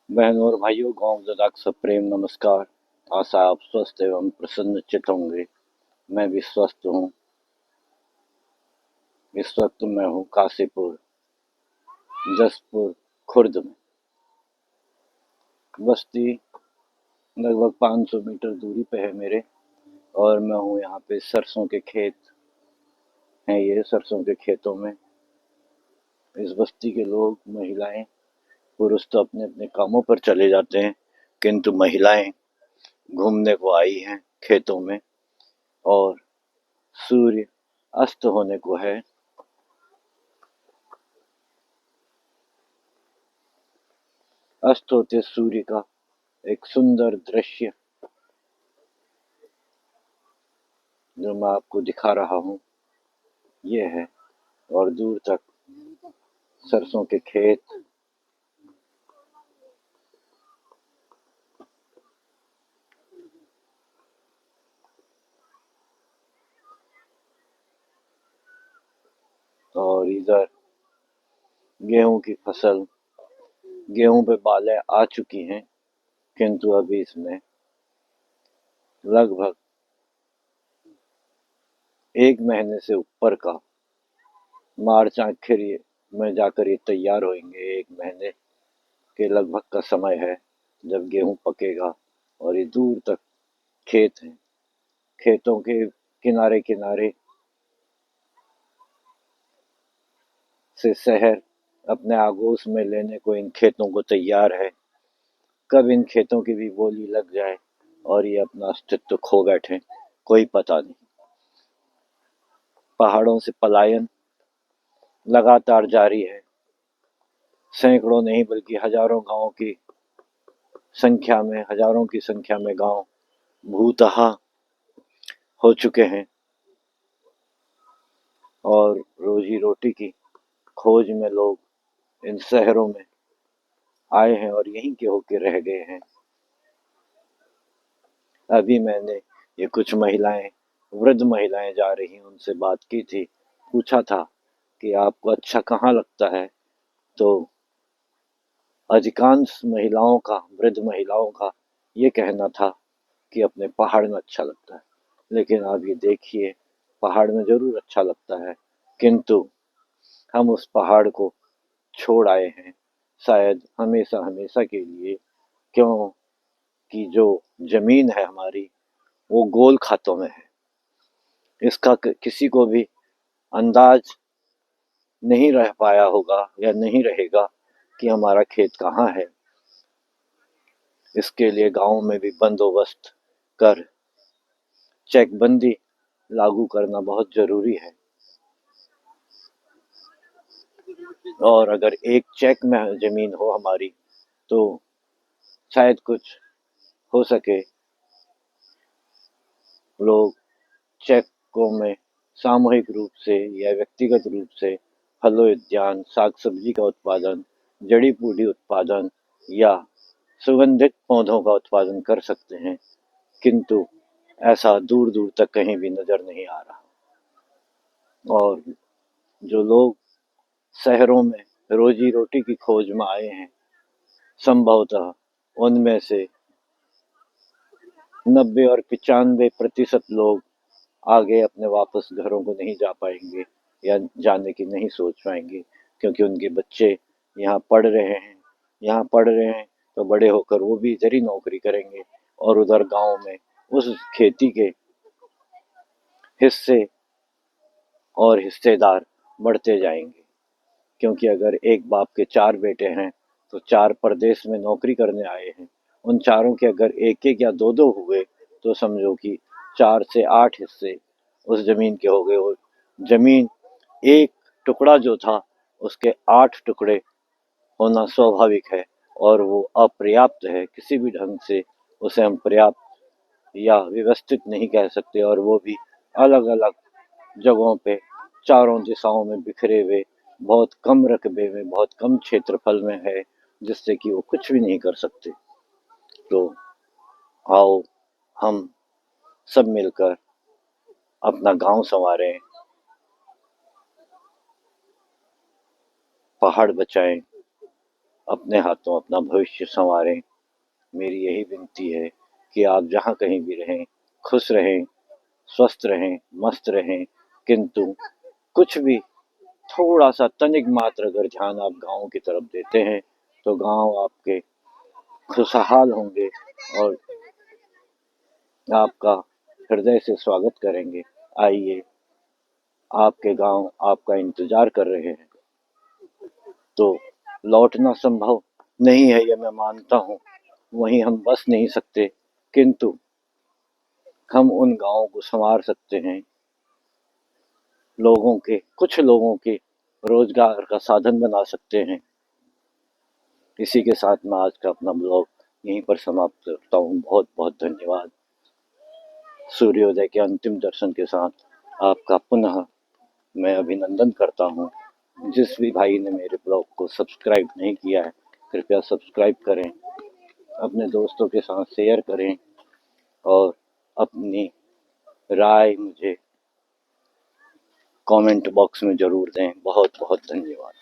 बहनों और भाइयों, गांव जदाक सप्रेम नमस्कार। आशा आप स्वस्थ एवं प्रसन्नचित्त होंगे। मैं भी स्वस्थ हूँ। इस वक्त मैं हूँ काशीपुर, जसपुर, खुर्द में। बस्ती लगभग 500 मीटर दूरी पे है मेरे। और मैं हूँ यहाँ पे। सरसों के खेत हैं ये। सरसों के खेतों में इस बस्ती के लोग, महिलाएं, पुरुष तो अपने अपने कामों पर चले जाते हैं, किंतु महिलाएं घूमने को आई हैं खेतों में। और सूर्य अस्त होने को है। अस्त होते सूर्य का एक सुंदर दृश्य जो मैं आपको दिखा रहा हूँ, ये है। और दूर तक सरसों के खेत। और इधर गेहूं की फसल। गेहूं पे बालें आ चुकी हैं, किंतु अभी इसमें लगभग 1 महीने से ऊपर का, मार्च आखिर में जाकर ये तैयार होंगे। 1 महीने के लगभग का समय है जब गेहूं पकेगा। और ये दूर तक खेत हैं। खेतों के किनारे किनारे से शहर अपने आगोश में लेने को इन खेतों को तैयार है। कब इन खेतों की भी बोली लग जाए और ये अपना अस्तित्व खो बैठे, कोई पता नहीं। पहाड़ों से पलायन लगातार जारी है। सैकड़ों नहीं बल्कि हजारों गांवों की संख्या में, हजारों की संख्या में गांव भूतहा हो चुके हैं। और रोजी रोटी की खोज में लोग इन शहरों में आए हैं और यहीं के होके रह गए हैं। अभी मैंने ये कुछ महिलाएं, वृद्ध महिलाएं जा रही, उनसे बात की थी। पूछा था कि आपको अच्छा कहाँ लगता है, तो अधिकांश महिलाओं का, वृद्ध महिलाओं का ये कहना था कि अपने पहाड़ में अच्छा लगता है। लेकिन आप ये देखिए, पहाड़ में जरूर अच्छा लगता है, किंतु हम उस पहाड़ को छोड़ आए हैं, शायद हमेशा हमेशा के लिए। क्यों कि जो जमीन है हमारी, वो गोल खातों में है। इसका किसी को भी अंदाज नहीं रह पाया होगा या नहीं रहेगा कि हमारा खेत कहाँ है। इसके लिए गांव में भी बंदोबस्त कर चेकबंदी लागू करना बहुत जरूरी है। और अगर एक चेक में जमीन हो हमारी, तो शायद कुछ हो सके। लोग चेकों में सामूहिक रूप से या व्यक्तिगत रूप से फलोद्यान, साग सब्जी का उत्पादन, जड़ी बूटी उत्पादन या सुगंधित पौधों का उत्पादन कर सकते हैं, किंतु ऐसा दूर दूर तक कहीं भी नजर नहीं आ रहा। और जो लोग शहरों में रोजी रोटी की खोज में आए हैं, संभवतः उनमें से 90 और 95% लोग आगे अपने वापस घरों को नहीं जा पाएंगे या जाने की नहीं सोच पाएंगे, क्योंकि उनके बच्चे यहाँ पढ़ रहे हैं। यहाँ पढ़ रहे हैं तो बड़े होकर वो भी इधर ही नौकरी करेंगे, और उधर गांव में उस खेती के हिस्से और हिस्सेदार बढ़ते जाएंगे। क्योंकि अगर एक बाप के 4 बेटे हैं तो 4 परदेश में नौकरी करने आए हैं। उन चारों के अगर एक एक या दो दो हुए, तो समझो कि 4 से 8 हिस्से उस जमीन के हो गए। और जमीन एक टुकड़ा जो था, उसके 8 टुकड़े होना स्वाभाविक है। और वो अपर्याप्त है, किसी भी ढंग से उसे हम पर्याप्त या व्यवस्थित नहीं कह सकते। और वो भी अलग अलग जगहों पे, चारों दिशाओं में बिखरे हुए, बहुत कम रकबे में, बहुत कम क्षेत्रफल में है, जिससे कि वो कुछ भी नहीं कर सकते। तो आओ हम सब मिलकर अपना गांव संवारें, पहाड़ बचाएं, अपने हाथों अपना भविष्य संवारें। मेरी यही विनती है कि आप जहाँ कहीं भी रहें, खुश रहें, स्वस्थ रहें, मस्त रहें, किंतु कुछ भी थोड़ा-सा तनिक मात्र अगर ध्यान आप गाँव की तरफ देते हैं, तो गाँव आपके खुशहाल होंगे और आपका हृदय से स्वागत करेंगे। आइए, आपके गाँव आपका इंतज़ार कर रहे हैं। तो लौटना संभव नहीं है, ये मैं मानता हूँ, वहीं हम बस नहीं सकते, किंतु हम उन गाँवों को सँवार सकते हैं, कुछ लोगों के रोज़गार का साधन बना सकते हैं। इसी के साथ मैं आज का अपना ब्लॉग यहीं पर समाप्त करता हूँ। बहुत-बहुत धन्यवाद। सूर्योदय के अंतिम दर्शन के साथ आपका पुनः मैं अभिनंदन करता हूँ। जिस भी भाई ने मेरे ब्लॉग को सब्सक्राइब नहीं किया है, कृपया सब्सक्राइब करें, अपने दोस्तों के साथ शेयर करें और अपनी राय मुझे कमेंट बॉक्स में ज़रूर दें। बहुत-बहुत धन्यवाद।